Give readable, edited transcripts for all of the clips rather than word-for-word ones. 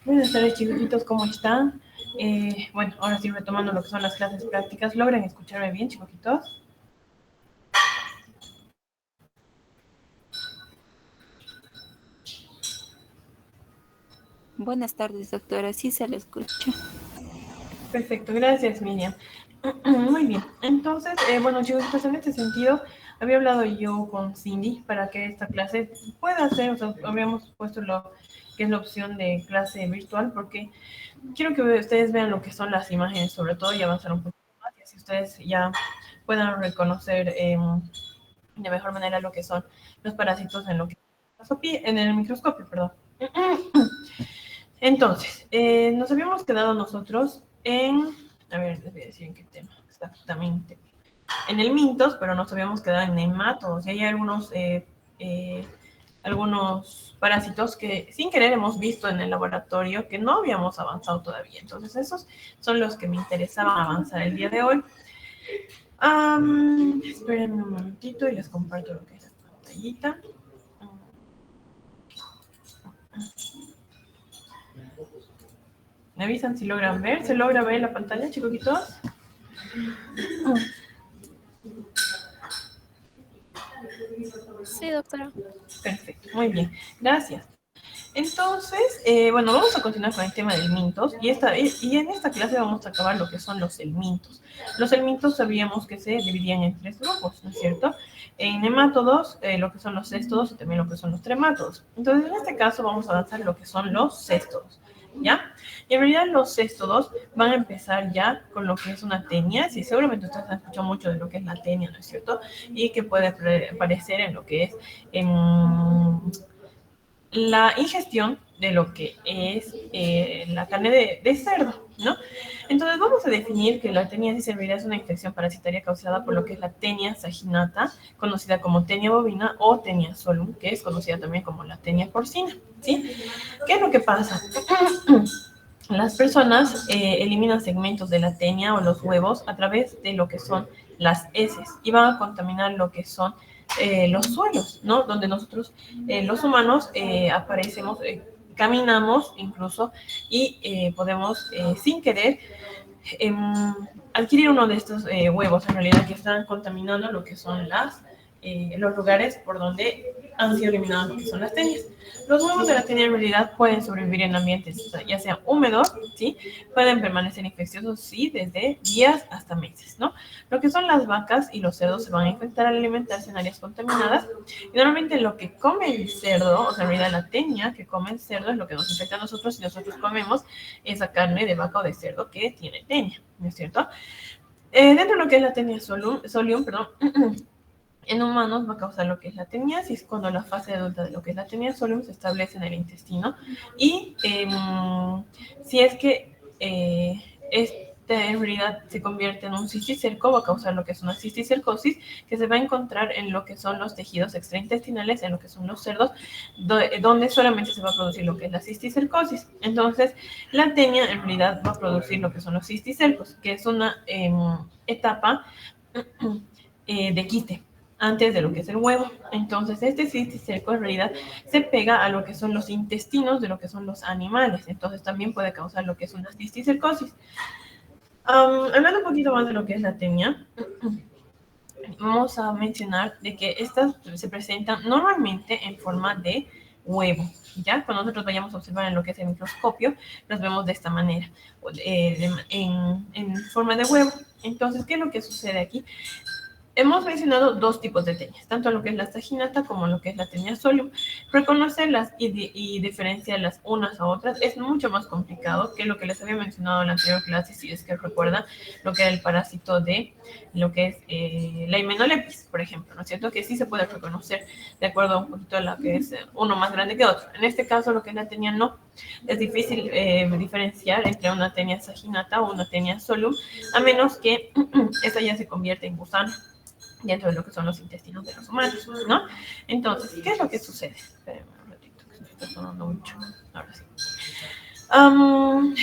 Buenas tardes, chiquititos, ¿cómo están? Bueno, ahora sí retomando lo que son las clases prácticas. ¿Logran escucharme bien, chiquititos? Buenas tardes, doctora. Sí se le escucha. Perfecto, gracias, Miriam. Muy bien. Entonces, bueno, chiquititos, en este sentido, había hablado yo con Cindy para que esta clase pueda ser, o sea, habíamos puesto lo que es la opción de clase virtual, porque quiero que ustedes vean lo que son las imágenes, sobre todo, y avanzar un poquito más, y así ustedes ya puedan reconocer de mejor manera lo que son los parásitos en lo que en el microscopio, perdón. Entonces, nos habíamos quedado nosotros en, a ver, les voy a decir en qué tema exactamente, en el mintos, pero nos habíamos quedado en nematodos, y hay algunos parásitos que sin querer hemos visto en el laboratorio que no habíamos avanzado todavía. Entonces, esos son los que me interesaban avanzar el día de hoy. Espérenme un momentito y les comparto lo que es la pantallita. ¿Me avisan si logran ver? ¿Se logra ver la pantalla, chiquitos? Sí, doctora. Perfecto, muy bien, gracias. Entonces, bueno, vamos a continuar con el tema del mintos y en esta clase vamos a acabar lo que son los helmintos. Los helmintos sabíamos que se dividían en tres grupos, ¿no es cierto? En nemátodos, lo que son los céstodos y también lo que son los tremátodos. Entonces, en este caso vamos a avanzar lo que son los céstodos, ¿ya? Y en realidad los céstodos van a empezar ya con lo que es una tenia. Sí, seguramente ustedes han escuchado mucho de lo que es la tenia, ¿no es cierto? Y que puede aparecer en lo que es la ingestión de lo que es la carne de cerdo, ¿no? Entonces vamos a definir que la teniasis cervidae es una infección parasitaria causada por lo que es la tenia saginata, conocida como tenia bovina o tenia solum, que es conocida también como la tenia porcina, ¿sí? ¿Qué es lo que pasa? Las personas eliminan segmentos de la tenia o los huevos a través de lo que son las heces y van a contaminar lo que son los suelos, ¿no? Donde nosotros, los humanos, aparecemos, caminamos incluso y podemos, sin querer, em, adquirir uno de estos huevos, en realidad, que están contaminando lo que son los lugares por donde han sido eliminados lo que son las tenias. Los huevos de la tenia en realidad pueden sobrevivir en ambientes ya sea húmedos, ¿sí? Pueden permanecer infecciosos, sí, desde días hasta meses, ¿no? Lo que son las vacas y los cerdos se van a infectar al alimentarse en áreas contaminadas. Y normalmente lo que come el cerdo, o sea, en realidad la tenia que come el cerdo es lo que nos infecta a nosotros si nosotros comemos esa carne de vaca o de cerdo que tiene tenia, ¿no es cierto? Dentro de lo que es la tenia solium, perdón, en humanos va a causar lo que es la teniasis, cuando la fase adulta de lo que es la tenia solium se establece en el intestino. Y si es que este en realidad se convierte en un cisticerco, va a causar lo que es una cisticercosis, que se va a encontrar en lo que son los tejidos extraintestinales, en lo que son los cerdos, donde solamente se va a producir lo que es la cisticercosis. Entonces, la tenia en realidad va a producir lo que son los cisticercos, que es una etapa de quiste antes de lo que es el huevo. Entonces, este cisticerco en realidad se pega a lo que son los intestinos de lo que son los animales. Entonces, también puede causar lo que es una cisticercosis. Hablando un poquito más de lo que es la tenia, vamos a mencionar de que estas se presentan normalmente en forma de huevo. ¿Ya? Cuando nosotros vayamos a observar en lo que es el microscopio, los vemos de esta manera, en forma de huevo. Entonces, ¿qué es lo que sucede aquí? Hemos mencionado dos tipos de tenias, tanto lo que es la saginata como lo que es la tenia solium. Reconocerlas y diferenciarlas unas a otras es mucho más complicado que lo que les había mencionado en la anterior clase, si es que recuerdan, lo que era el parásito de lo que es la Hymenopteris, por ejemplo, ¿no es cierto? Que sí se puede reconocer de acuerdo a un poquito a lo que es uno más grande que otro. En este caso, lo que es la tenia no. Es difícil diferenciar entre una tenia saginata o una tenia solium, a menos que esta ya se convierta en gusano dentro de lo que son los intestinos de los humanos, ¿no? Entonces, ¿qué es lo que sucede? Espérenme un ratito, que se está sonando mucho. Ahora sí. Um,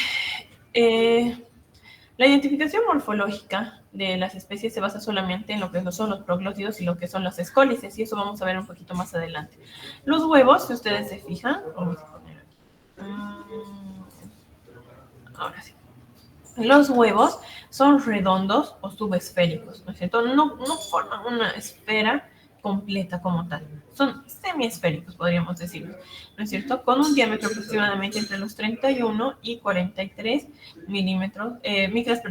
eh, la identificación morfológica de las especies se basa solamente en lo que son los proglótidos y lo que son las escólices, y eso vamos a ver un poquito más adelante. Los huevos, si ustedes se fijan, vamos a poner aquí. ahora sí. Los huevos son redondos o subesféricos, ¿no es cierto? No forman una esfera completa como tal. Son semiesféricos, podríamos decirlo, ¿no es cierto? Con un diámetro aproximadamente entre los 31 y 43 micras,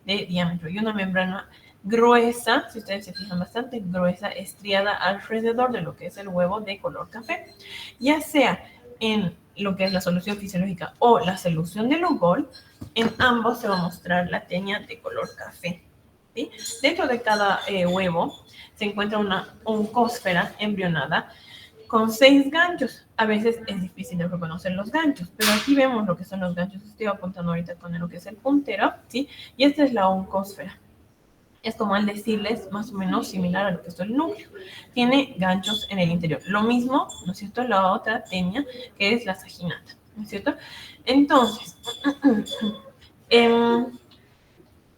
de diámetro y una membrana gruesa, si ustedes se fijan, bastante gruesa, estriada alrededor de lo que es el huevo de color café, ya sea en lo que es la solución fisiológica o la solución de Lugol. En ambos se va a mostrar la teña de color café, ¿sí? Dentro de cada huevo se encuentra una oncósfera embrionada con 6 ganchos. A veces es difícil de reconocer los ganchos, pero aquí vemos lo que son los ganchos. Estoy apuntando ahorita con lo que es el puntero, ¿sí? Y esta es la oncósfera. Es como al decirles más o menos similar a lo que es el núcleo. Tiene ganchos en el interior. Lo mismo, ¿no es cierto?, la otra teña, que es la saginata, ¿no es cierto? Entonces,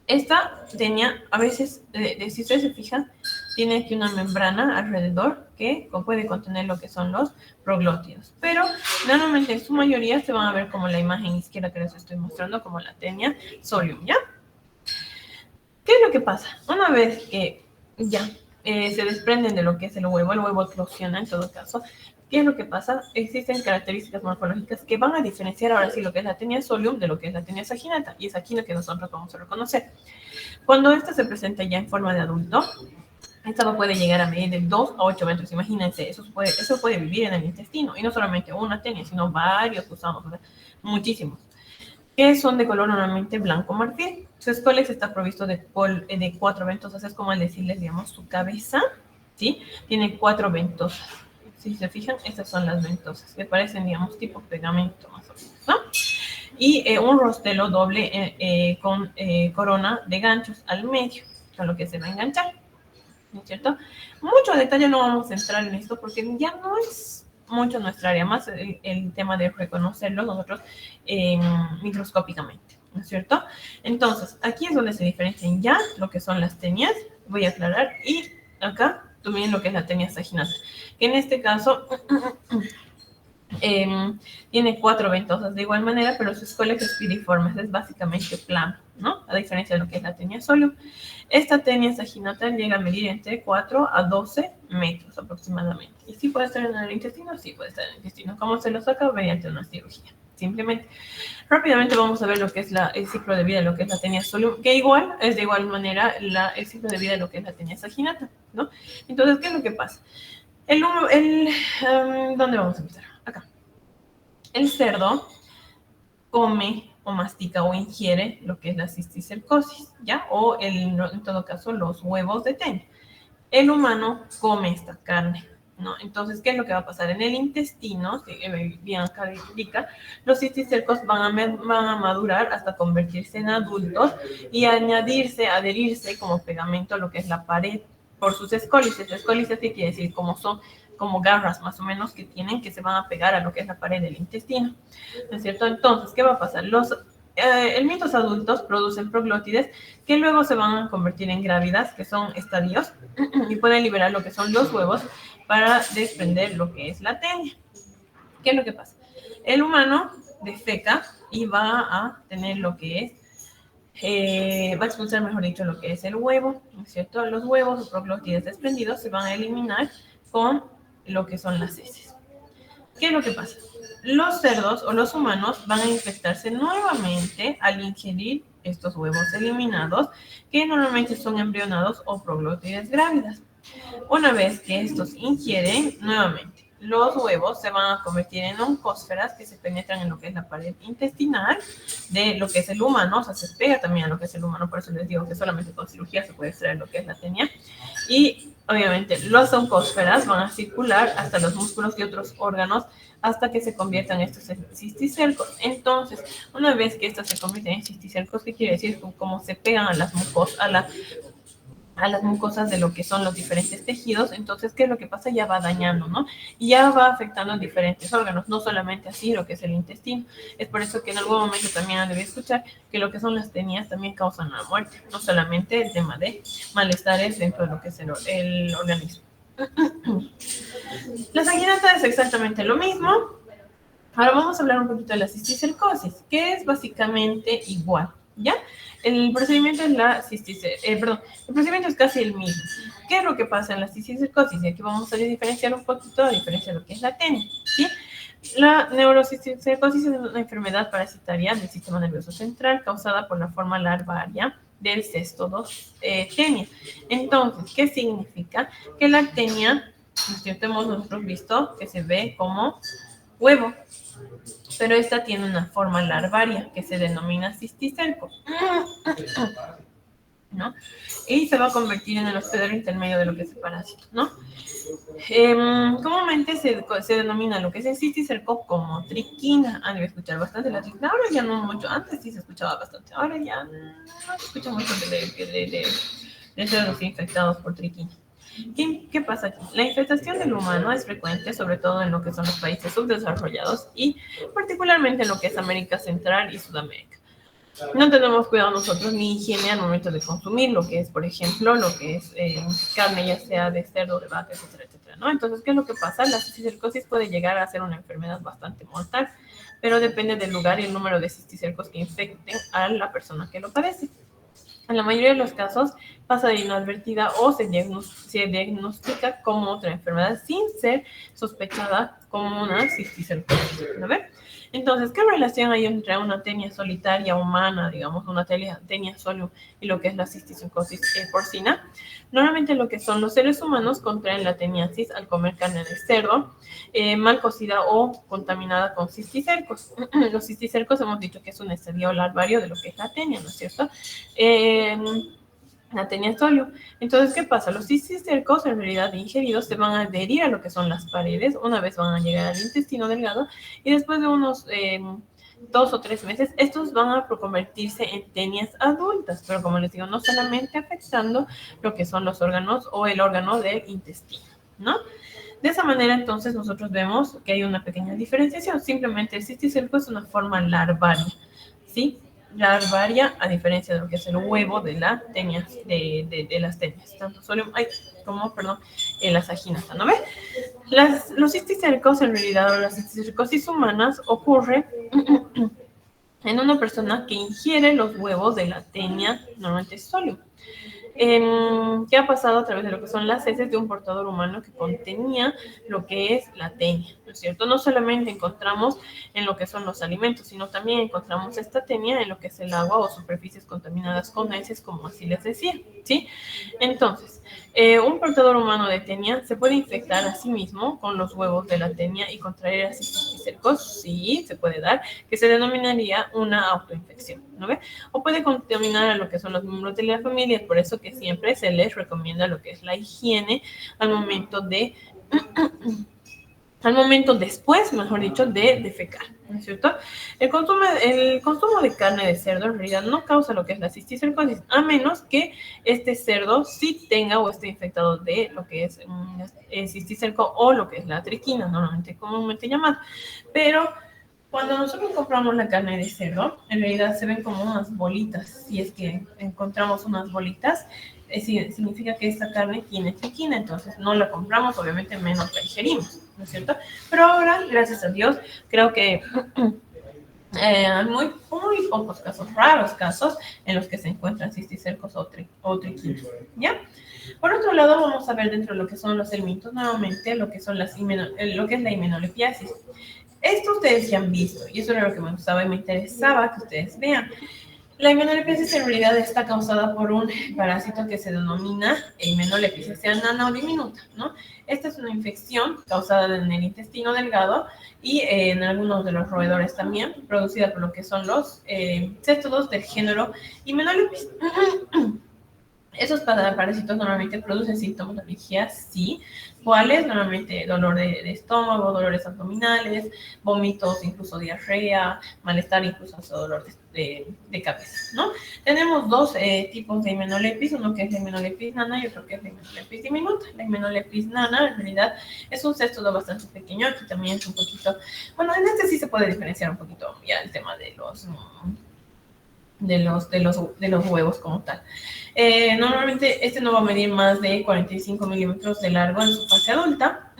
esta teña, a veces, si ustedes se fijan, tiene aquí una membrana alrededor que puede contener lo que son los proglótidos. Pero normalmente en su mayoría se van a ver como la imagen izquierda que les estoy mostrando, como la teña solium, ¿ya? ¿Qué es lo que pasa? Una vez que ya se desprenden de lo que es el huevo eclosiona en todo caso. ¿Qué es lo que pasa? Existen características morfológicas que van a diferenciar ahora sí lo que es la tenia solium de lo que es la tenia saginata. Y es aquí lo que nosotros vamos a reconocer. Cuando esta se presenta ya en forma de adulto, esta puede llegar a medir de 2 a 8 metros. Imagínense, eso puede vivir en el intestino. Y no solamente una tenia, sino varios usamos, ¿verdad? Muchísimos. Que son de color normalmente blanco marfil. Su escólex está provisto de 4 ventosas, es como al decirles, digamos, su cabeza, ¿sí? Tiene 4 ventosas. Si se fijan, estas son las ventosas, que parecen, digamos, tipo pegamento, más o menos, ¿no? Y un rostelo doble con corona de ganchos al medio, con lo que se va a enganchar, ¿no es cierto? Mucho detalle no vamos a entrar en esto porque ya no es mucho nuestra área, más el tema de reconocerlo nosotros microscópicamente, ¿no es cierto? Entonces, aquí es donde se diferencian ya lo que son las tenias, voy a aclarar, y acá también lo que es la tenia saginata, que en este caso tiene 4 ventosas de igual manera, pero su escólex es piriforme, es básicamente plano, ¿no? A diferencia de lo que es la tenia solium. Esta tenia saginata llega a medir entre 4 a 12 metros aproximadamente. ¿Y sí puede estar en el intestino? Sí puede estar en el intestino. ¿Cómo se lo saca? Mediante una cirugía. Simplemente. Rápidamente vamos a ver lo que es el ciclo de vida de lo que es la tenia solium, que igual es de igual manera el ciclo de vida de lo que es la tenia saginata, ¿no? Entonces, ¿qué es lo que pasa? ¿Dónde vamos a empezar? Acá. El cerdo come o mastica o ingiere lo que es la cisticercosis, ¿ya? O en todo caso los huevos de tenia. El humano come esta carne, ¿no? Entonces, ¿qué es lo que va a pasar? En el intestino, bien acá indica, los cisticercos van a madurar hasta convertirse en adultos y adherirse como pegamento a lo que es la pared por sus escólices. Escólices, ¿qué quiere decir? Como garras más o menos que se van a pegar a lo que es la pared del intestino, ¿no es cierto? Entonces, ¿qué va a pasar? Los helmintos adultos producen proglótides que luego se van a convertir en grávidas, que son estadios, y pueden liberar lo que son los huevos para desprender lo que es la tenia. ¿Qué es lo que pasa? El humano defeca y va a tener lo que es va a expulsar, mejor dicho, lo que es el huevo, ¿no es cierto? Los huevos o proglótides desprendidos se van a eliminar con lo que son las heces. ¿Qué es lo que pasa? Los cerdos o los humanos van a infectarse nuevamente al ingerir estos huevos eliminados, que normalmente son embrionados o proglótides grávidas. Una vez que estos ingieren nuevamente, los huevos se van a convertir en oncósferas que se penetran en lo que es la pared intestinal de lo que es el humano, o sea, se pega también a lo que es el humano, por eso les digo que solamente con cirugía se puede extraer lo que es la tenia. Y obviamente las oncósferas van a circular hasta los músculos y otros órganos hasta que se conviertan estos en cisticercos. Entonces, una vez que estas se convierten en cisticercos, ¿qué quiere decir? Como se pegan a las mucosas de lo que son los diferentes tejidos, entonces, ¿qué es lo que pasa? Ya va dañando, ¿no? Y ya va afectando a diferentes órganos, no solamente así lo que es el intestino. Es por eso que en algún momento también han debido escuchar que lo que son las tenias también causan la muerte, no solamente el tema de malestares dentro de lo que es el organismo. La saginata es exactamente lo mismo. Ahora vamos a hablar un poquito de la cisticercosis, que es básicamente igual, ¿ya? El procedimiento es el procedimiento es casi el mismo. ¿Qué es lo que pasa en la cisticercosis? Y aquí vamos a diferenciar un poquito, a diferencia de lo que es la tenia, ¿sí? La neurocisticercosis es una enfermedad parasitaria del sistema nervioso central causada por la forma larvaria del cesto 2 tenia. Entonces, ¿qué significa? Que la tenia, hemos nosotros visto que se ve como huevo, pero esta tiene una forma larvaria que se denomina cisticerco, ¿no? Y se va a convertir en el hospedero intermedio de lo que es el parásito, ¿no? Comúnmente se denomina lo que es el cisticerco como triquina. Han de escuchar bastante la triquina, ahora ya no mucho, antes sí se escuchaba bastante, ahora ya no se escucha mucho de ser los infectados por triquina. ¿Qué pasa aquí? La infestación del humano es frecuente, sobre todo en lo que son los países subdesarrollados y particularmente en lo que es América Central y Sudamérica. No tenemos cuidado nosotros ni higiene al momento de consumir lo que es, por ejemplo, lo que es carne, ya sea de cerdo, de vaca, etcétera, etcétera, ¿no? Entonces, ¿qué es lo que pasa? La cisticercosis puede llegar a ser una enfermedad bastante mortal, pero depende del lugar y el número de cisticercos que infecten a la persona que lo padece. En la mayoría de los casos pasa de inadvertida o se diagnostica como otra enfermedad sin ser sospechada como una cisticercosis, ¿no ve? Entonces, ¿qué relación hay entre una tenia solitaria humana, digamos, una tenia solium y lo que es la cisticercosis porcina? Normalmente lo que son los seres humanos contraen la teniasis al comer carne de cerdo mal cocida o contaminada con cisticercos. Los cisticercos hemos dicho que es un estadio larvario de lo que es la tenia, ¿no es cierto? La tenia solium. Entonces, ¿qué pasa? Los cisticercos, en realidad ingeridos, se van a adherir a lo que son las paredes, una vez van a llegar al intestino delgado, y después de unos 2 o 3 meses, estos van a convertirse en tenias adultas, pero como les digo, no solamente afectando lo que son los órganos o el órgano del intestino, ¿no? De esa manera, entonces, nosotros vemos que hay una pequeña diferenciación. Simplemente el cisticerco es una forma larvaria, ¿sí? Larvaria, a diferencia de lo que es el huevo de la tenia, de las tenias, tanto solium como, la saginata, ¿no ves? Los cisticercos, en realidad, o las cisticercosis humanas, ocurre en una persona que ingiere los huevos de la tenia, normalmente solium. ¿Qué ha pasado a través de lo que son las heces de un portador humano que contenía lo que es la tenia, ¿no es cierto? No solamente encontramos en lo que son los alimentos, sino también encontramos esta tenia en lo que es el agua o superficies contaminadas con heces, como así les decía, ¿sí? Entonces, un portador humano de tenia se puede infectar a sí mismo con los huevos de la tenia y contraer así cisticercos, sí, se puede dar, que se denominaría una autoinfección, ¿no ve? O puede contaminar a lo que son los miembros de la familia, por eso que siempre se les recomienda lo que es la higiene al momento después, mejor dicho, de defecar, ¿no es cierto? El consumo de carne de cerdo en realidad no causa lo que es la cisticercosis, a menos que este cerdo sí tenga o esté infectado de lo que es el cisticerco o lo que es la triquina, normalmente comúnmente llamada. Pero cuando nosotros compramos la carne de cerdo, en realidad se ven como unas bolitas. Si es que encontramos unas bolitas, significa que esta carne tiene triquina, entonces no la compramos, obviamente menos la ingerimos, ¿no es cierto? Pero ahora, gracias a Dios, creo que hay muy pocos casos, raros casos, en los que se encuentran cisticercos o triquinas, ¿ya? Por otro lado, vamos a ver dentro de lo que son los helmintos, nuevamente, lo que es la himenolepiasis. Esto ustedes ya han visto, y eso era lo que me gustaba y me interesaba que ustedes vean. La himenolepiasis en realidad está causada por un parásito que se denomina himenolepiasis nana o diminuta, ¿no? Esta es una infección causada en el intestino delgado y en algunos de los roedores también, producida por lo que son los céstodos del género Hymenolipis. Esos parásitos normalmente producen síntomas de alergia, sí. ¿Cuáles? Normalmente dolor de estómago, dolores abdominales, vómitos, incluso diarrea, malestar, incluso hasta dolor de cabeza, ¿no? Tenemos dos tipos de himenolepis, uno que es la himenolepis nana y otro que es la himenolepis diminuta. La himenolepis nana en realidad es un céstodo bastante pequeño, aquí también es un poquito, bueno, en este sí se puede diferenciar un poquito ya el tema de los huevos como tal. Normalmente este no va a medir más de 45 milímetros de largo en su fase adulta,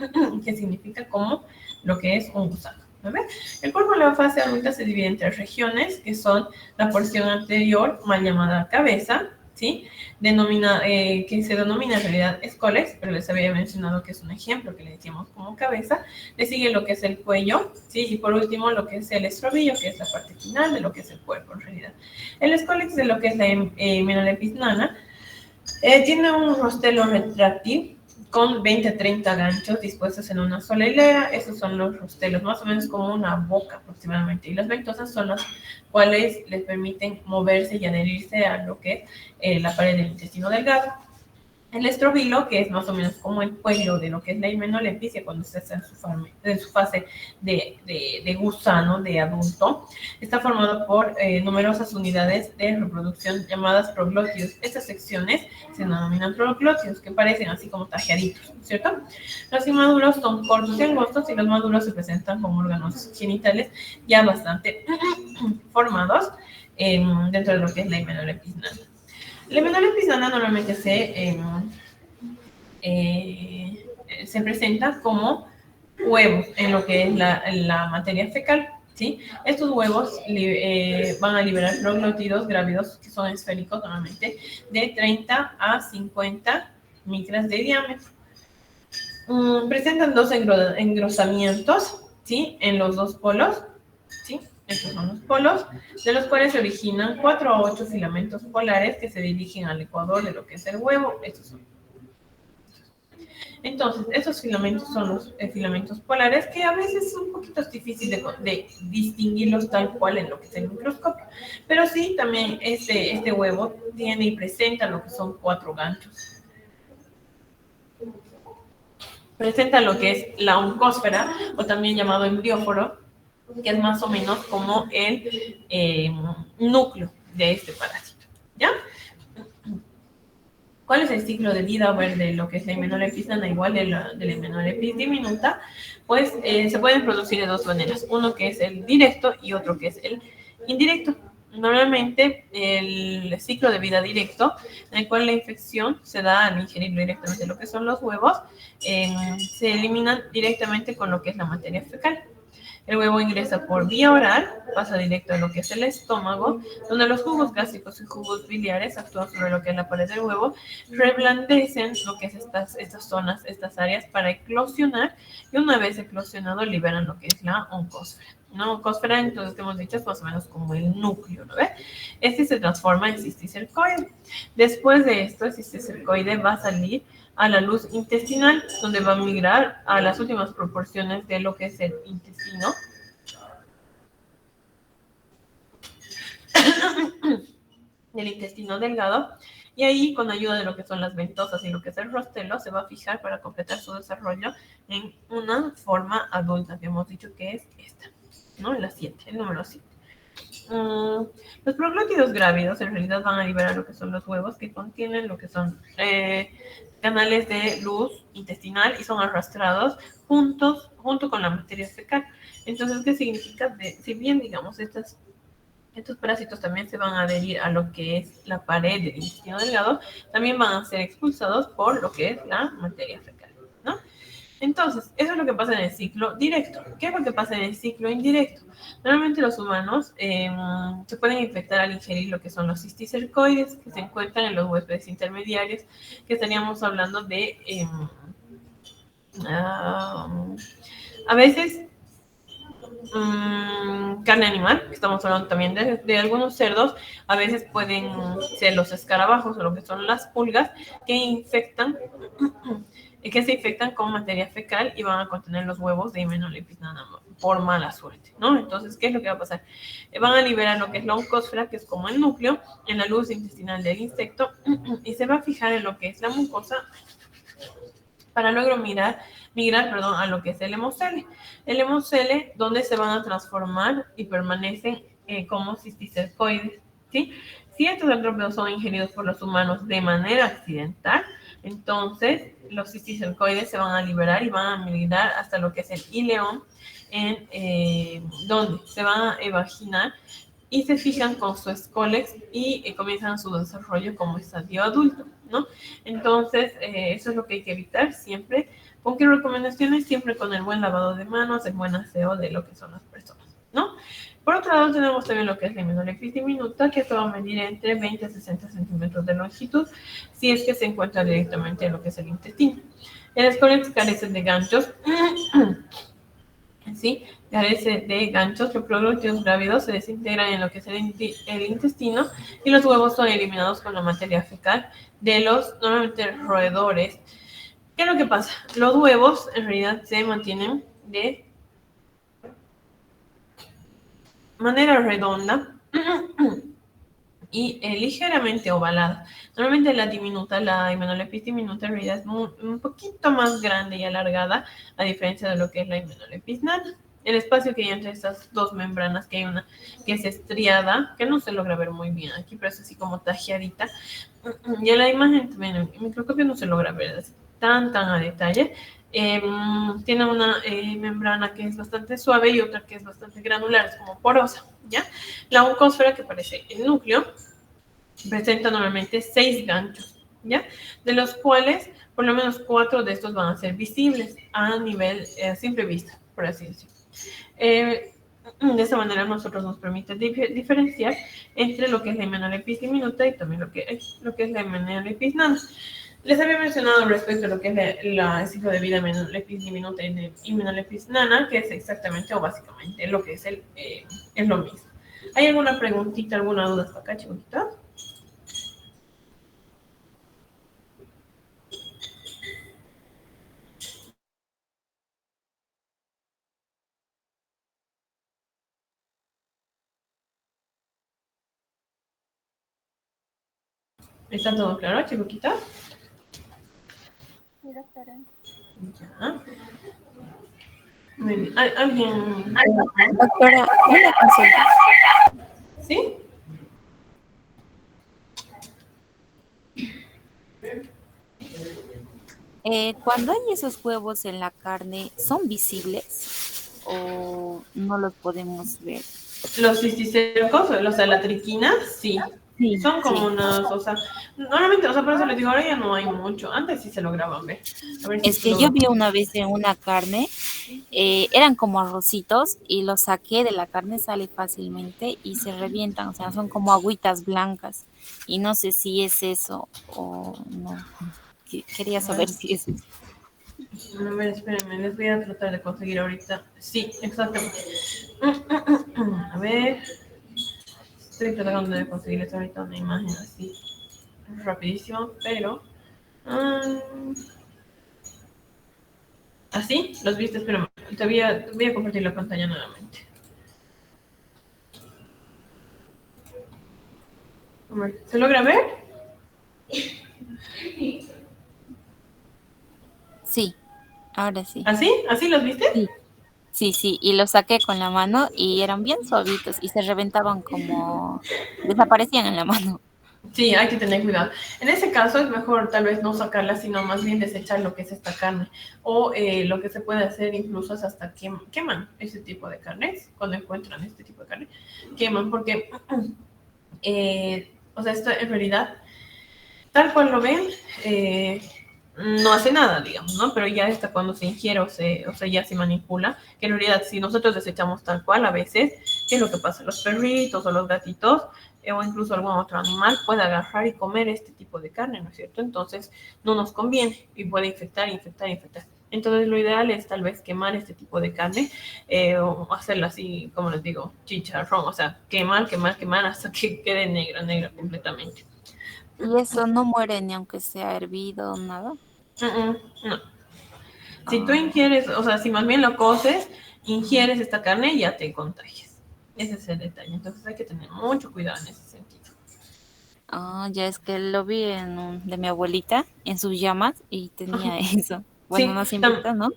que significa como lo que es un gusano, ¿no ve? El cuerpo en la fase adulta se divide en 3 regiones, que son la porción anterior, mal llamada cabeza, ¿sí? Que se denomina en realidad escolex, pero les había mencionado que es un ejemplo que le decíamos como cabeza. Le sigue lo que es el cuello, ¿sí? Y por último lo que es el estrobillo, que es la parte final de lo que es el cuerpo en realidad. El escolex de lo que es la hemenolepis nana tiene un rostelo retráctil con 20 a 30 ganchos dispuestos en una sola hilera. Esos son los rostelos, más o menos como una boca aproximadamente. Y las ventosas son las cuales les permiten moverse y adherirse a lo que es la pared del intestino delgado. El estrobilo, que es más o menos como el cuello de lo que es la himenolepis, cuando se está en su fase de gusano, de adulto, está formado por numerosas unidades de reproducción llamadas proglótidos. Estas secciones se denominan proglótidos, que parecen así como tajeaditos, ¿cierto? Los inmaduros son cortos y angostos, y los maduros se presentan como órganos genitales ya bastante formados dentro de lo que es la himenolepis nana. La hemenolepis nana normalmente se presenta como huevos en lo que es la materia fecal, ¿sí? Estos huevos van a liberar proglótidos grávidos, que son esféricos normalmente, de 30 a 50 micras de diámetro. Presentan 2 engrosamientos, ¿sí? En los 2 polos, ¿sí? Estos son los polos, de los cuales se originan 4 a 8 filamentos polares que se dirigen al ecuador de lo que es el huevo. Estos son. Entonces, estos filamentos son los filamentos polares, que a veces es un poquito difícil de distinguirlos tal cual en lo que es el microscopio. Pero sí, también este huevo tiene y presenta lo que son 4 ganchos. Presenta lo que es la oncósfera, o también llamado embrióforo, que es más o menos como el núcleo de este parásito, ¿ya? ¿Cuál es el ciclo de vida de lo que es la hemenolepis nana, igual de la hemenolepis diminuta? Pues se pueden producir de 2 maneras, uno que es el directo y otro que es el indirecto. Normalmente el ciclo de vida directo, en el cual la infección se da al ingerir directamente lo que son los huevos, se eliminan directamente con lo que es la materia fecal. El huevo ingresa por vía oral, pasa directo a lo que es el estómago, donde los jugos gástricos y jugos biliares actúan sobre lo que es la pared del huevo, reblandecen lo que es estas zonas, estas áreas para eclosionar, y una vez eclosionado liberan lo que es la oncósfera. Una oncósfera, entonces, que hemos dicho, es más o menos como el núcleo, ¿no ve? Este se transforma en cisticercoide. Después de esto, el cisticercoide va a salir a la luz intestinal, donde va a migrar a las últimas proporciones de lo que es el intestino. Del intestino delgado, y ahí, con ayuda de lo que son las ventosas y lo que es el rostelo, se va a fijar para completar su desarrollo en una forma adulta, que hemos dicho que es esta, ¿no? La 7, el número 7. Los proglótidos grávidos en realidad van a liberar lo que son los huevos, que contienen lo que son canales de luz intestinal, y son arrastrados junto con la materia fecal. Entonces, ¿qué significa? Si bien, digamos, estos parásitos también se van a adherir a lo que es la pared del intestino delgado, también van a ser expulsados por lo que es la materia fecal, ¿no? Entonces, eso es lo que pasa en el ciclo directo. ¿Qué es lo que pasa en el ciclo indirecto? Normalmente los humanos se pueden infectar al ingerir lo que son los cisticercoides, que se encuentran en los huéspedes intermediarios, que estaríamos hablando de a veces carne animal, que estamos hablando también de algunos cerdos. A veces pueden ser los escarabajos o lo que son las pulgas, que se infectan con materia fecal y van a contener los huevos de hemenolepis nana por mala suerte, ¿no? Entonces, ¿qué es lo que va a pasar? Van a liberar lo que es la oncósfera, que es como el núcleo, en la luz intestinal del insecto, y se va a fijar en lo que es la mucosa, para luego migrar a lo que es el hemocele. El hemocele, donde se van a transformar y permanecen como cisticercoides, ¿sí? Si estos entrópidos son ingeridos por los humanos de manera accidental, entonces los cisticercoides se van a liberar y van a migrar hasta lo que es el ileón, donde se van a evaginar y se fijan con su escólex y comienzan su desarrollo como estadio adulto, ¿no? Entonces, eso es lo que hay que evitar siempre, ¿Con qué recomendaciones? Siempre con el buen lavado de manos, el buen aseo de lo que son las personas, ¿no? Por otro lado, tenemos también lo que es la immunolepis diminuta, que esto va a medir entre 20 a 60 centímetros de longitud, si es que se encuentra directamente en lo que es el intestino. El escolex carece de ganchos, ¿sí? Carece de ganchos. Los glúteos grávidos se desintegran en lo que es el intestino y los huevos son eliminados con la materia fecal de los normalmente roedores. ¿Qué es lo que pasa? Los huevos en realidad se mantienen de manera redonda y ligeramente ovalada. Normalmente la diminuta, la Hymenalepis diminuta en realidad es un poquito más grande y alargada, a diferencia de lo que es la Hymenalepis nana. El espacio que hay entre estas dos membranas, que hay una que es estriada, que no se logra ver muy bien aquí, pero es así como tajeadita. Y en la imagen también, en el microscopio no se logra ver tan a detalle. Tiene una membrana que es bastante suave y otra que es bastante granular, es como porosa, ¿ya? La oncósfera, que parece el núcleo, presenta normalmente 6 ganchos, ¿ya? De los cuales por lo menos 4 de estos van a ser visibles a nivel simple vista, por así decirlo. De esta manera nosotros nos permite diferenciar entre lo que es la Hymenalepis diminuta y también lo que es la Hymenalepis nana. Les había mencionado respecto a lo que es el ciclo de vida Hymenalepis diminuta y Hymenalepis nana, que es exactamente o básicamente lo que es es lo mismo. ¿Hay alguna preguntita, alguna duda hasta acá, chiquitita? ¿Está todo claro, chiquitita? Sí, doctora. Ya. Muy bien. ¿Alguien? Doctora, una consulta. ¿Sí? Cuando hay esos huevos en la carne, ¿son visibles o no los podemos ver? Los cisticercos, o sea, la triquina, sí. Sí, Son como sí. unas, o sea, normalmente, o sea, por eso les digo, ahora ya no hay mucho. Antes sí se lograban ver. A ver si Es se que yo logra. vi una vez en una carne, eran como arrocitos y los saqué de la carne, sale fácilmente y se revientan, o sea, son como agüitas blancas. Y no sé si es eso o no. Quería saber si es eso. A ver, espérenme, les voy a tratar de conseguir ahorita. Sí, exactamente. A ver, estoy tratando de conseguirles ahorita una imagen así rapidísimo, pero... ¿Así? ¿Los viste? Espérame, te voy a compartir la pantalla nuevamente. A ver, ¿se logra ver? Sí, ahora sí. ¿Así? ¿Así los viste? Sí. Sí, sí, y los saqué con la mano y eran bien suavitos y se reventaban como desaparecían en la mano. Sí, hay que tener cuidado. En ese caso es mejor tal vez no sacarla, sino más bien desechar lo que es esta carne. O lo que se puede hacer incluso es hasta queman ese tipo de carnes, cuando encuentran este tipo de carne, queman porque, o sea, esto en realidad, tal cual lo ven, no hace nada, digamos, ¿no? Pero ya está cuando se ingiere o sea, ya se manipula, que en realidad si nosotros desechamos tal cual a veces, ¿qué es lo que pasa? Los perritos o los gatitos o incluso algún otro animal puede agarrar y comer este tipo de carne, ¿no es cierto? Entonces no nos conviene y puede infectar. Entonces lo ideal es tal vez quemar este tipo de carne o hacerla así, como les digo, chicharrón, o sea, quemar hasta que quede negra completamente. Y eso no muere ni aunque sea hervido, nada. No. Si tú Ah, ingieres, o sea, si más bien lo coces, ingieres esta carne y ya te contagias. Ese es el detalle. Entonces hay que tener mucho cuidado en ese sentido. ya es que lo vi en de mi abuelita en sus llamas y tenía eso. Bueno, Sí, no se invita, ¿no?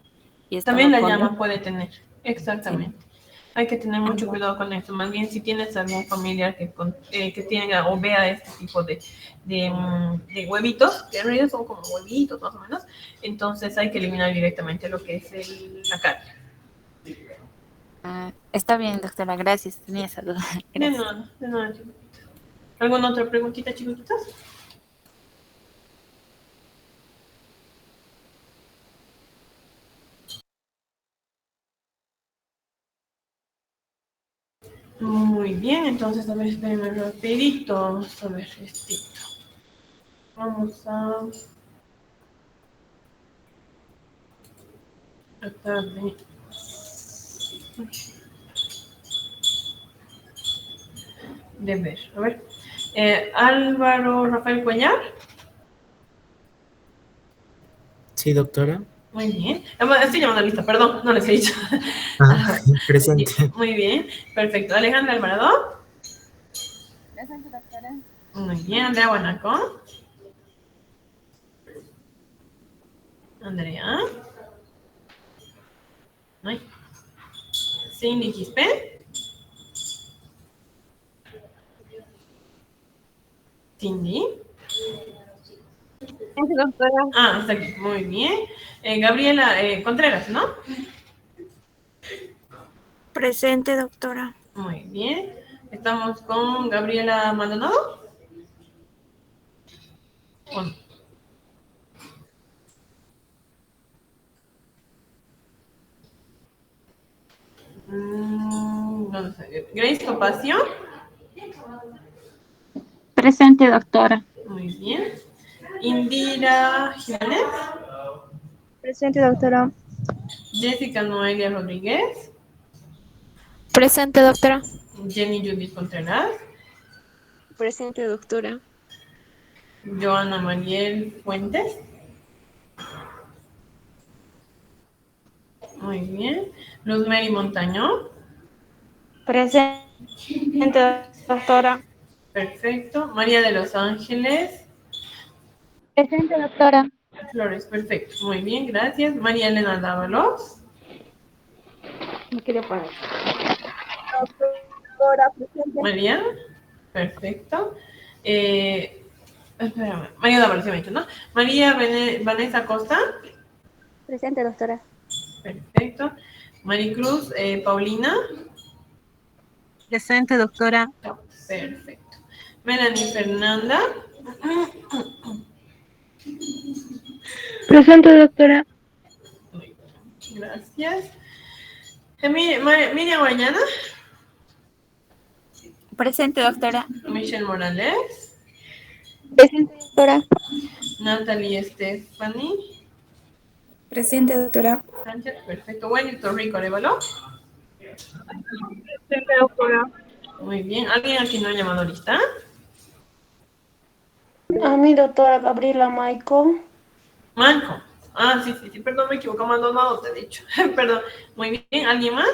Y estaba también la con él. llama puede tener. Sí. Exactamente. Hay que tener mucho Ah, cuidado con eso. Más bien, si tienes algún familiar que tenga o vea este tipo de huevitos, que en realidad son como huevitos más o menos, entonces hay que eliminar directamente lo que es la carne. está bien, doctora, gracias. Tenía esa duda. De Gracias. nada, de nada, chicos. ¿Alguna otra preguntita, chiquitas? Muy bien, entonces, a ver, espérenme rapidito. Vamos a ver esto. Vamos a tratar de ver. A ver. Álvaro Rafael Cuellar. Sí, doctora. Muy bien. Estoy llamando a lista, perdón, no les he dicho. Ah, presente. Muy bien, perfecto. Alejandra Alvarado. Presente, doctora. Muy bien. Andrea Guanaco. Andrea. Ay. Cindy Quispe. Cindy. Doctora. Ah, está aquí. Muy bien. Gabriela Contreras, ¿no? Presente, doctora. Muy bien. Estamos con Gabriela Maldonado. Bueno. ¿Dónde está? Grace Topacio. Presente, doctora. Muy bien. Indira Jiménez. Presente, doctora. Jessica Noelia Rodríguez. Presente, doctora. Jenny Judith Contreras. Presente, doctora. Joana Mariel Fuentes. Muy bien. Luz Mary Montaño. Presente, doctora. Perfecto. María de los Ángeles Presente, doctora. Flores. Perfecto. Muy bien, gracias. María Elena Dávalos. Me quería poner. Doctora, presente. María. Perfecto. Espérame. María Dávalos, se me ha dicho, ¿no? María Vanessa Costa. Presente, doctora. Perfecto. Maricruz Paulina. Presente, doctora. Perfecto. Melanie Fernanda. Presente, doctora. Muy bien, gracias. Miriam Guayana. Presente, doctora. Michelle Morales. Presente, doctora. Natalie Stephanie Presente, doctora. Sánchez. Perfecto. Wellington Rico Arevalo. Presente, doctora. Muy bien. ¿Alguien aquí no ha llamado lista? A mi doctora Gabriela Maico. Manco. Ah, sí, sí, sí. Perdón, me equivoco. Maldonado te he dicho. Perdón. Muy bien. ¿Alguien más?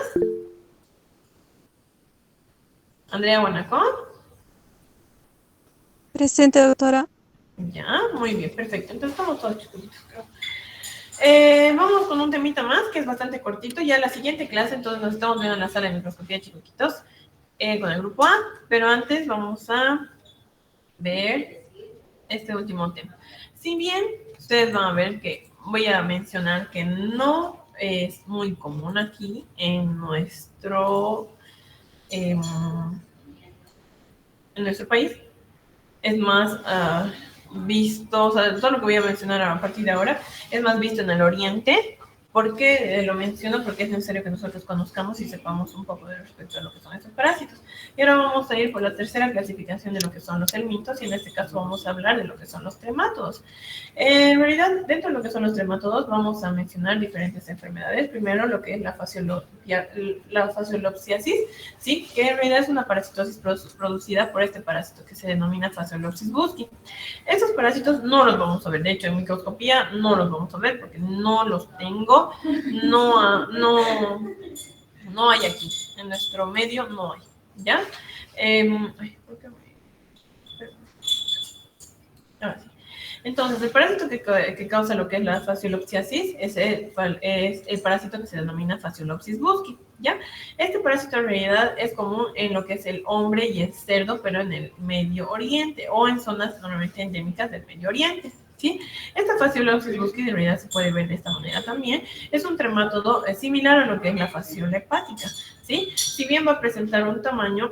Andrea Guanaco. Presente, doctora. Ya, muy bien, perfecto. Entonces estamos todos chiquitos, creo. Vamos con un temita más que es bastante cortito. Ya la siguiente clase, entonces nos estamos viendo en la sala de microscopía chiquitos con el grupo A. Pero antes vamos a ver este último tema. Si bien ustedes van a ver que voy a mencionar que no es muy común aquí en nuestro país, es más visto, o sea, todo lo que voy a mencionar a partir de ahora es más visto en el Oriente. ¿Por qué lo menciono? Porque es necesario que nosotros conozcamos y sepamos un poco de respecto a lo que son estos parásitos. Y ahora vamos a ir por la tercera clasificación de lo que son los helmintos, y en este caso vamos a hablar de lo que son los tremátodos. En realidad, dentro de lo que son los tremátodos, vamos a mencionar diferentes enfermedades. Primero, lo que es la faciolopsiasis, ¿sí? Que en realidad es una parasitosis producida por este parásito que se denomina Phaseolopsis busci. Estos parásitos no los vamos a ver, de hecho en microscopía no los vamos a ver porque no los tengo, no hay aquí, en nuestro medio no hay, ¿ya? ¿Por qué ahora sí. Entonces, el parásito que causa lo que es la faciolopsiasis es el parásito que se denomina Phaseolopsis busci, ¿ya? Este parásito en realidad es común en lo que es el hombre y el cerdo, pero en el Medio Oriente o en zonas normalmente endémicas del Medio Oriente, ¿sí? Esta Phaseolopsis busci en realidad se puede ver de esta manera también. Es un tremátodo similar a lo que es la fasciola hepática, ¿sí? Si bien va a presentar un tamaño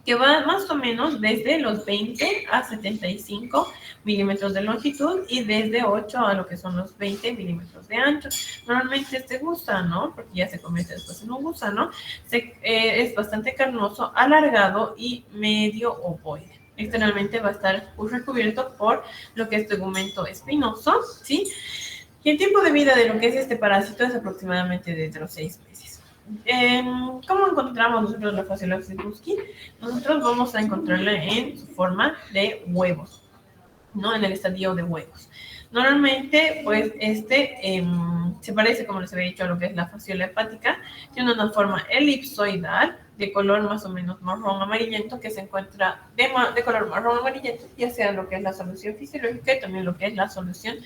que va más o menos desde los 20 a 75 milímetros de longitud y desde 8 a lo que son los 20 milímetros de ancho. Normalmente este gusano, porque ya se convierte después en un gusano, es bastante carnoso, alargado y medio ovoide. Externamente va a estar recubierto por lo que es tegumento espinoso, ¿sí? Y el tiempo de vida de lo que es este parásito es aproximadamente de los 6 meses. ¿Cómo encontramos nosotros la Phaseolopsis buschi? Nosotros vamos a encontrarla en su forma de huevos, ¿no? En el estadio de huevos. Normalmente, pues, se parece, como les había dicho, a lo que es la fasciola hepática. Tiene una forma elipsoidal, de color más o menos marrón amarillento, que se encuentra de color marrón amarillento, ya sea lo que es la solución fisiológica y también lo que es la solución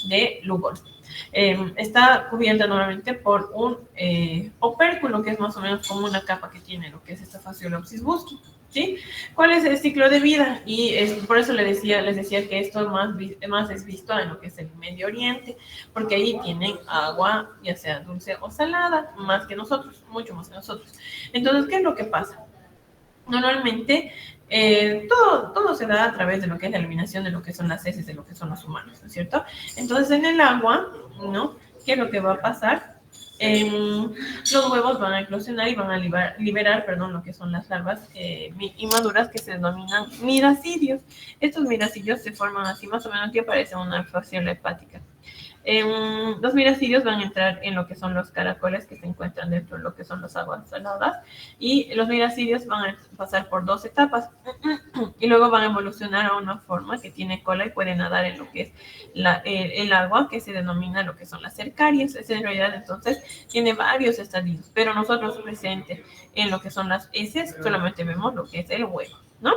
de Lugol. Está cubierta normalmente por un opérculo, que es más o menos como una capa que tiene lo que es esta Phaseolopsis buschi, ¿sí? ¿Cuál es el ciclo de vida? Y por eso les decía que esto más es visto en lo que es el Medio Oriente, porque ahí tienen agua, ya sea dulce o salada, más que nosotros, mucho más que nosotros. Entonces, ¿qué es lo que pasa? Normalmente, todo se da a través de lo que es la eliminación de lo que son las heces de lo que son los humanos, ¿no es cierto? Entonces, en el agua, ¿no? ¿Qué es lo que va a pasar? Los huevos van a eclosionar y van a liberar, lo que son las larvas inmaduras que se denominan miracidios. Estos miracidios se forman así más o menos que parecen una fasciola hepática. Los miracidios van a entrar en lo que son los caracoles que se encuentran dentro de lo que son las aguas saladas, y los miracidios van a pasar por 2 etapas y luego van a evolucionar a una forma que tiene cola y puede nadar en lo que es el agua, que se denomina lo que son las cercarias. Es en realidad, entonces, tiene varios estadios, pero nosotros presente en lo que son las heces solamente vemos lo que es el huevo, ¿no?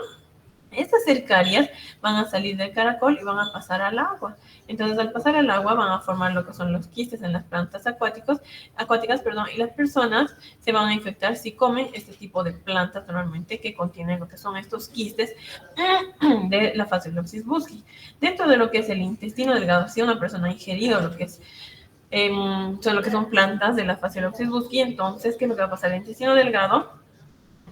Estas cercarias van a salir del caracol y van a pasar al agua. Entonces, al pasar al agua van a formar lo que son los quistes en las plantas acuáticas, y las personas se van a infectar si comen este tipo de plantas normalmente que contienen lo que son estos quistes de la Phaseolopsis buschi. Dentro de lo que es el intestino delgado, si una persona ha ingerido lo que es lo que son plantas de la Phaseolopsis buschi, entonces, ¿qué es lo que va a pasar? El intestino delgado,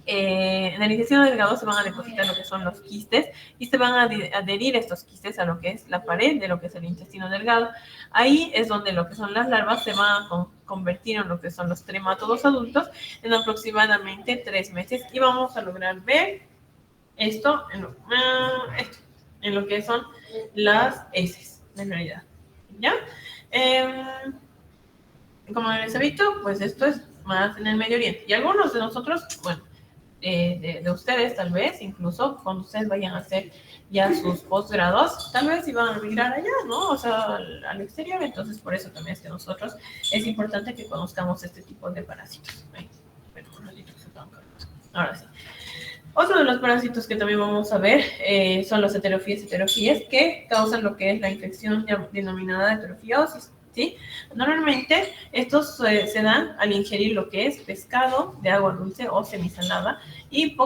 en el intestino delgado se van a depositar lo que son los quistes y se van a adherir estos quistes a lo que es la pared de lo que es el intestino delgado. Ahí es donde lo que son las larvas se van a convertir en lo que son los tremátodos adultos en aproximadamente 3 meses, y vamos a lograr ver esto en lo que son las heces, en realidad, ¿ya? Como les he dicho, pues esto es más en el Medio Oriente, y algunos de nosotros, bueno, de ustedes tal vez, incluso cuando ustedes vayan a hacer ya sus posgrados, tal vez iban a migrar allá, ¿no? O sea, al exterior. Entonces, por eso también es que nosotros es importante que conozcamos este tipo de parásitos. Bueno, un ratito que se acaban. Ahora sí. Otro de los parásitos que también vamos a ver son los heterofíes, que causan lo que es la infección denominada heterofiosis, ¿sí? Normalmente estos se dan al ingerir lo que es pescado de agua dulce o semisalada y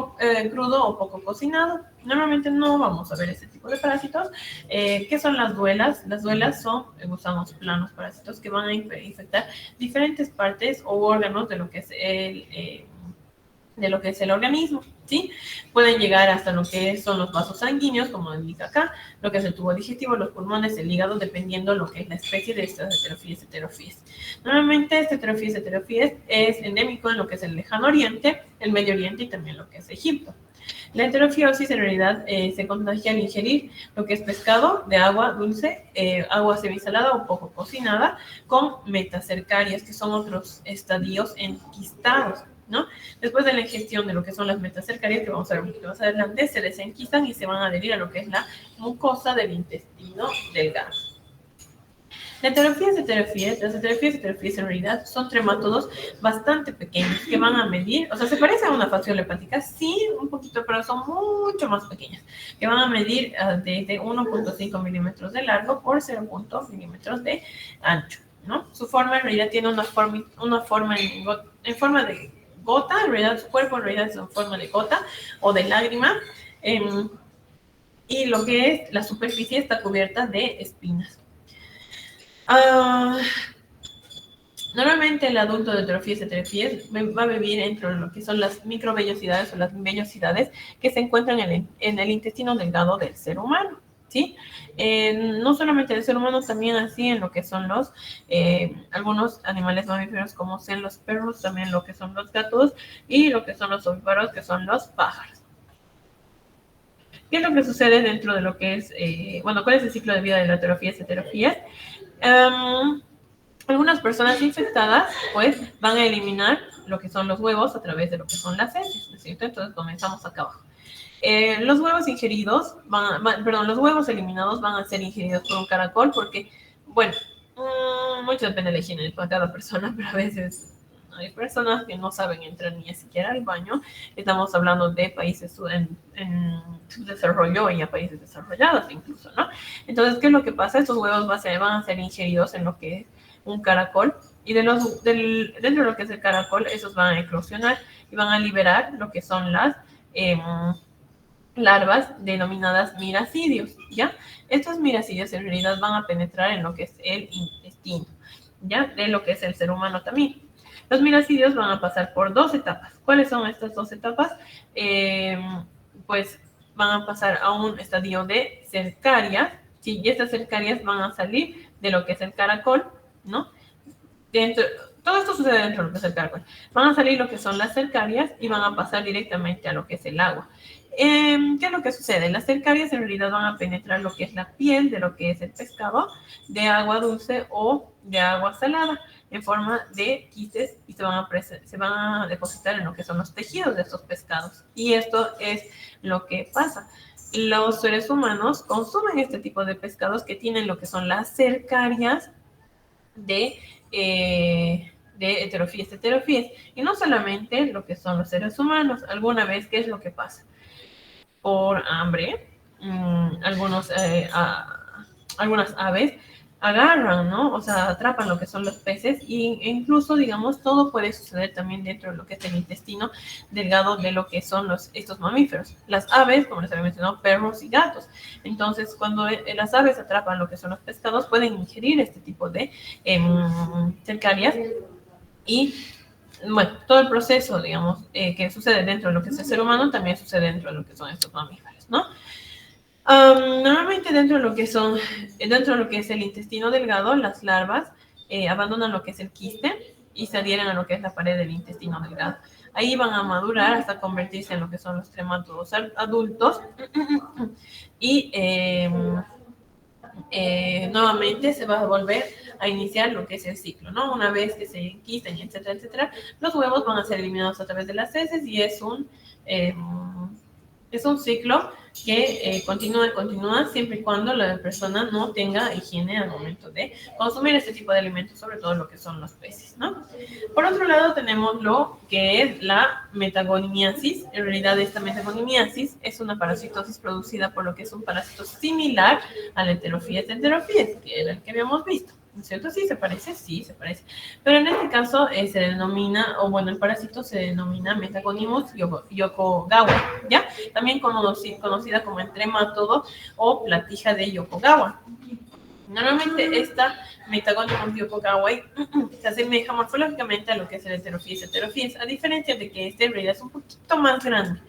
crudo o poco cocinado. Normalmente no vamos a ver este tipo de parásitos. ¿Qué son las duelas? Las duelas son gusanos planos, parásitos que van a infectar diferentes partes o órganos de lo que es el organismo, ¿sí? Pueden llegar hasta lo que son los vasos sanguíneos, como indica acá, lo que es el tubo digestivo, los pulmones, el hígado, dependiendo lo que es la especie de estas heterofíes. Normalmente este heterofíes es endémico en lo que es el lejano oriente, el Medio Oriente y también lo que es Egipto. La heterofiosis en realidad se contagia al ingerir lo que es pescado de agua dulce, agua semisalada o poco cocinada, con metacercarias, que son otros estadios enquistados, ¿no? Después de la ingestión de lo que son las metacercarias, que vamos a ver un poquito más adelante, se desenquistan y se van a adherir a lo que es la mucosa del intestino delgado. Las heterofíes en realidad son tremátodos bastante pequeños que van a medir, o sea, se parecen a una fasciola hepática, sí, un poquito, pero son mucho más pequeñas, que van a medir desde 1.5 milímetros de largo por 0.5 milímetros de ancho, ¿no? Su forma en realidad tiene una forma en forma de gota, en realidad su cuerpo en realidad es en forma de gota o de lágrima, y lo que es la superficie está cubierta de espinas. Normalmente el adulto de Heterophies heterophies va a vivir entre lo que son las microvellosidades o las vellosidades que se encuentran en el intestino delgado del ser humano, ¿sí? No solamente del ser humano, también así en lo que son algunos animales mamíferos como son los perros, también lo que son los gatos y lo que son los ovíparos, que son los pájaros. ¿Qué es lo que sucede dentro de lo que es, cuál es el ciclo de vida de la Heterophies heterophies? Algunas personas infectadas, pues, van a eliminar lo que son los huevos a través de lo que son las heces, ¿no es cierto? Entonces, comenzamos acá abajo. Los huevos ingeridos, los huevos eliminados van a ser ingeridos por un caracol porque, bueno, mucho depende de la higiene de cada persona, pero a veces hay personas que no saben entrar ni siquiera al baño. Estamos hablando de países en subdesarrollo y a países desarrollados incluso, ¿no? Entonces, ¿qué es lo que pasa? Estos huevos van a ser ingeridos en lo que es un caracol y dentro de lo que es el caracol, esos van a eclosionar y van a liberar lo que son las larvas denominadas miracidios, ¿ya? Estos miracidios en realidad van a penetrar en lo que es el intestino, ¿ya? De lo que es el ser humano también. Los miracidios van a pasar por 2 etapas. ¿Cuáles son estas 2 etapas? Pues van a pasar a un estadio de cercarias, ¿sí? Y estas cercarias van a salir de lo que es el caracol, ¿no? Todo esto sucede dentro de lo que es el caracol. Van a salir lo que son las cercarias y van a pasar directamente a lo que es el agua. ¿Qué es lo que sucede? Las cercarias en realidad van a penetrar lo que es la piel de lo que es el pescado, de agua dulce o de agua salada, en forma de quistes y se van a depositar en lo que son los tejidos de estos pescados. Y esto es lo que pasa. Los seres humanos consumen este tipo de pescados que tienen lo que son las cercarias de Heterophies heterophies. Y no solamente lo que son los seres humanos. Alguna vez, ¿qué es lo que pasa? Por hambre, algunas aves agarran, ¿no? O sea, atrapan lo que son los peces e incluso, digamos, todo puede suceder también dentro de lo que es el intestino delgado de lo que son estos mamíferos. Las aves, como les había mencionado, perros y gatos. Entonces, cuando las aves atrapan lo que son los pescados, pueden ingerir este tipo de cercarias y bueno, todo el proceso, digamos, que sucede dentro de lo que es el ser humano, también sucede dentro de lo que son estos mamíferos, ¿no? Normalmente dentro de lo que es el intestino delgado, las larvas abandonan lo que es el quiste y se adhieren a lo que es la pared del intestino delgado. Ahí van a madurar hasta convertirse en lo que son los tremátodos adultos y nuevamente se va a volver a iniciar lo que es el ciclo, ¿no? Una vez que se enquisten, etcétera, etcétera, los huevos van a ser eliminados a través de las heces y es un ciclo que continúa siempre y cuando la persona no tenga higiene al momento de consumir este tipo de alimentos, sobre todo lo que son los peces, ¿no? Por otro lado tenemos lo que es la metagonimiasis. En realidad esta metagonimiasis es una parasitosis producida por lo que es un parásito similar al Heterophies heterophies, que era el que habíamos visto. ¿No es cierto? Sí, se parece. Pero en este caso se denomina, el parásito se denomina Metagonimus yokogawa, ¿ya? También conocida como entremátodo o platija de Yokogawa. Normalmente esta Metagonimus yokogawa se asemeja morfológicamente a lo que es el Heterophies heterophies, a diferencia de que este en realidad es un poquito más grande.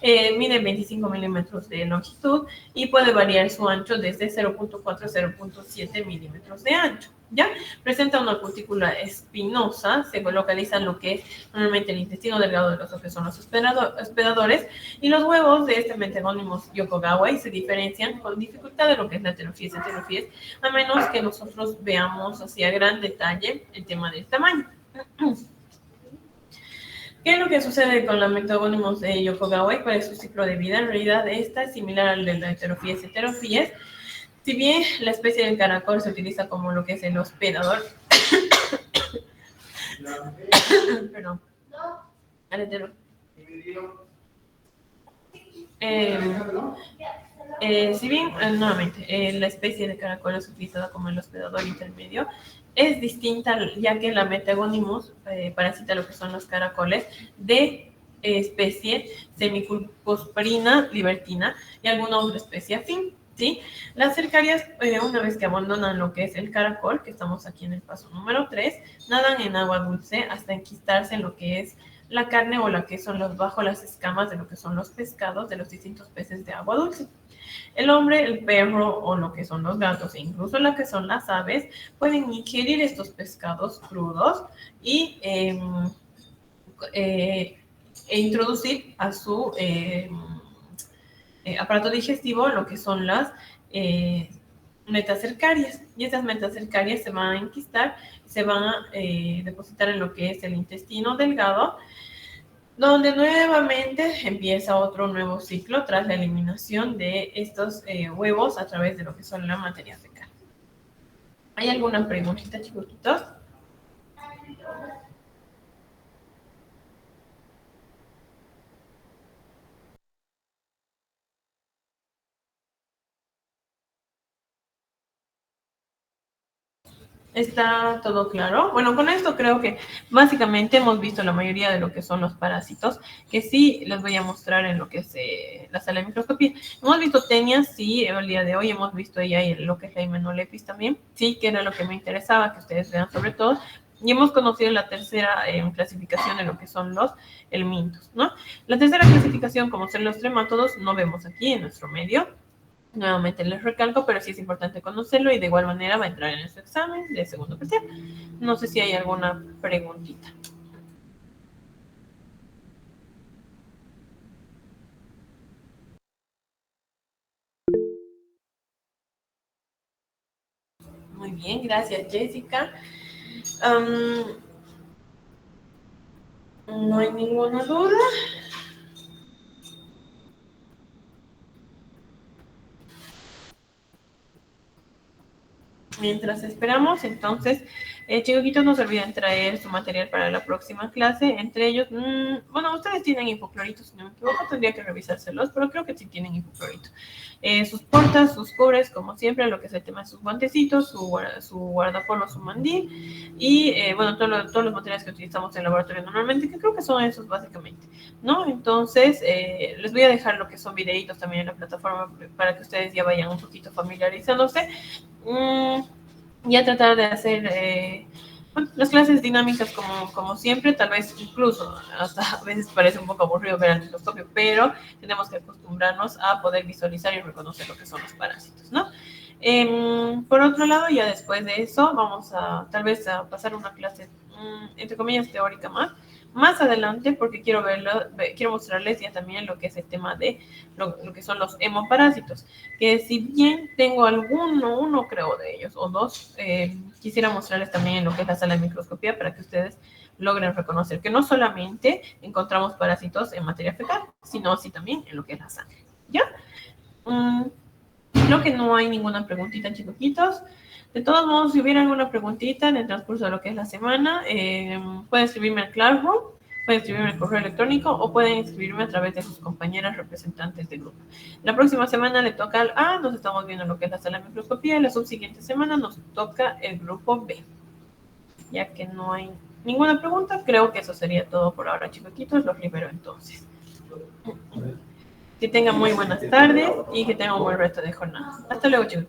Mide 25 milímetros de longitud y puede variar su ancho desde 0.4 a 0.7 milímetros de ancho, ¿ya? Presenta una cutícula espinosa, se localiza en lo que es normalmente el intestino delgado de los que son los hospedadores, y los huevos de este Metagonimus yokogawa se diferencian con dificultad de lo que es la Heterophies heterophies, a menos que nosotros veamos así a gran detalle el tema del tamaño. ¿Qué es lo que sucede con la Metagonimus de Yokogawa y cuál es su ciclo de vida? En realidad, esta es similar al de la Heterophies heterophies. Si bien la especie del caracol se utiliza como lo que es el hospedador, perdón, si bien, nuevamente, la especie de caracol es utilizada como el hospedador intermedio, es distinta ya que la Metagonimus parasita lo que son los caracoles de especie Semiculposperina libertina y alguna otra especie afín. ¿sí? Las cercarias, una vez que abandonan lo que es el caracol, que estamos aquí en el paso número 3, nadan en agua dulce hasta enquistarse en lo que es la carne o la que son bajo las escamas de lo que son los pescados de los distintos peces de agua dulce. El hombre, el perro o lo que son los gatos e incluso lo que son las aves pueden ingerir estos pescados crudos y introducir a su aparato digestivo lo que son las metacercarias. Y estas metacercarias se van a enquistar, se van a depositar en lo que es el intestino delgado, donde nuevamente empieza otro nuevo ciclo tras la eliminación de estos huevos a través de lo que son la materia fecal. ¿Hay alguna preguntita, chiquitos? ¿Está todo claro? Bueno, con esto creo que básicamente hemos visto la mayoría de lo que son los parásitos, que sí les voy a mostrar en lo que es la sala de microscopía. Hemos visto tenias, sí, el día de hoy hemos visto ya lo que es la Hymenopus también, sí, que era lo que me interesaba que ustedes vean sobre todo. Y hemos conocido la tercera clasificación de lo que son los helmintos, ¿no? La tercera clasificación, como son los tremátodos, no vemos aquí en nuestro medio. Nuevamente les recalco, pero sí es importante conocerlo y de igual manera va a entrar en su examen de segundo parcial. No sé si hay alguna preguntita. Muy bien, gracias Jessica. No hay ninguna duda. Mientras esperamos, entonces, chiquitos, no se olviden traer su material para la próxima clase. Entre ellos, bueno, ustedes tienen hipoclorito, si no me equivoco, tendría que revisárselos, pero creo que sí tienen hipoclorito. Sus portas, sus cubres, como siempre, lo que es el tema de sus guantecitos, su guardapolvo, su mandil, y bueno, todos los materiales que utilizamos en el laboratorio normalmente, que creo que son esos básicamente, ¿no? Entonces, les voy a dejar lo que son videitos también en la plataforma para que ustedes ya vayan un poquito familiarizándose. Ya tratar de hacer bueno, las clases dinámicas como siempre, tal vez incluso hasta a veces parece un poco aburrido ver el microscopio, pero tenemos que acostumbrarnos a poder visualizar y reconocer lo que son los parásitos, ¿no? Por otro lado, ya después de eso, vamos a tal vez a pasar una clase, entre comillas, teórica más adelante, porque quiero mostrarles ya también lo que es el tema de lo que son los hemoparásitos, que si bien tengo uno creo de ellos, o dos, quisiera mostrarles también en lo que es la sala de microscopía para que ustedes logren reconocer que no solamente encontramos parásitos en materia fecal, sino así también en lo que es la sangre, ¿ya? Creo que no hay ninguna preguntita, chiquitos. De todos modos, si hubiera alguna preguntita en el transcurso de lo que es la semana, pueden escribirme al Classroom, pueden escribirme al correo electrónico o pueden escribirme a través de sus compañeras representantes de grupo. La próxima semana le toca al A, nos estamos viendo lo que es la sala de microscopía, y la subsiguiente semana nos toca el grupo B. Ya que no hay ninguna pregunta, creo que eso sería todo por ahora, chiquitos, los libero entonces. Que tengan muy buenas tardes y que tengan un buen resto de jornada. Hasta luego, chicos.